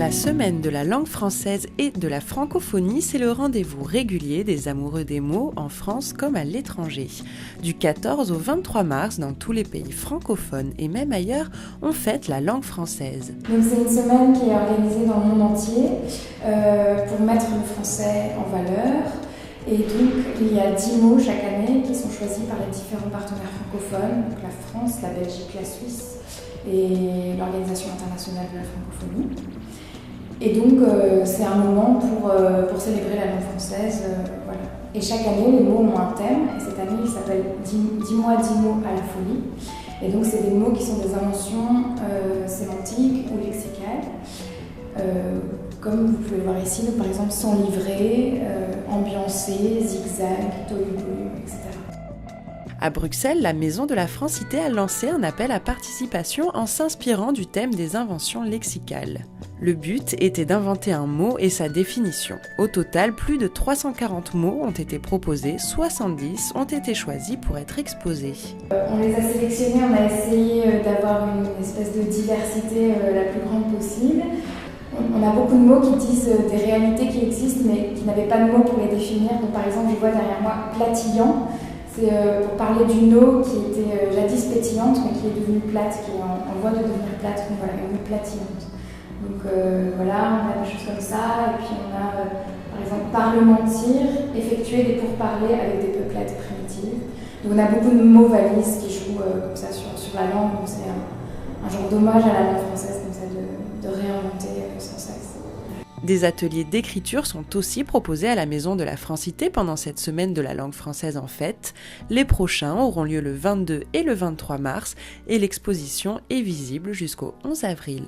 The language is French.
La semaine de la langue française et de la francophonie, c'est le rendez-vous régulier des amoureux des mots en France comme à l'étranger. Du 14 au 23 mars, dans tous les pays francophones et même ailleurs, on fête la langue française. Donc c'est une semaine qui est organisée dans le monde entier pour mettre le français en valeur. Et donc il y a 10 mots chaque année qui sont choisis par les différents partenaires francophones, donc la France, la Belgique, la Suisse et l'Organisation internationale de la francophonie. Et donc c'est un moment pour célébrer la langue française. Voilà. Et chaque année, les mots ont un thème. Et cette année, il s'appelle 10 mois, 10 mots à la folie. Et donc c'est des mots qui sont des inventions sémantiques ou lexicales. Comme vous pouvez le voir ici, donc, par exemple s'enivrer, ambiancer, zigzag, tohu-bohu, etc. À Bruxelles, la Maison de la Francité a lancé un appel à participation en s'inspirant du thème des inventions lexicales. Le but était d'inventer un mot et sa définition. Au total, plus de 340 mots ont été proposés, 70 ont été choisis pour être exposés. On les a sélectionnés, on a essayé d'avoir une espèce de diversité la plus grande possible. On a beaucoup de mots qui disent des réalités qui existent mais qui n'avaient pas de mots pour les définir. Donc, par exemple, je vois derrière moi platillant. C'est pour parler d'une eau qui était jadis pétillante mais qui est devenue plate, qui est en voie de devenir plate, donc voilà, une eau platillante. Donc voilà, on a des choses comme ça, et puis on a par exemple parlementir, effectuer des pourparlers avec des peuplades primitives. Donc on a beaucoup de mots valises qui jouent comme ça sur la langue, donc c'est un genre d'hommage à la langue française, comme ça, de réinventer sans cesse. Des ateliers d'écriture sont aussi proposés à la Maison de la Francité pendant cette semaine de la langue française en fête. Les prochains auront lieu le 22 et le 23 mars et l'exposition est visible jusqu'au 11 avril.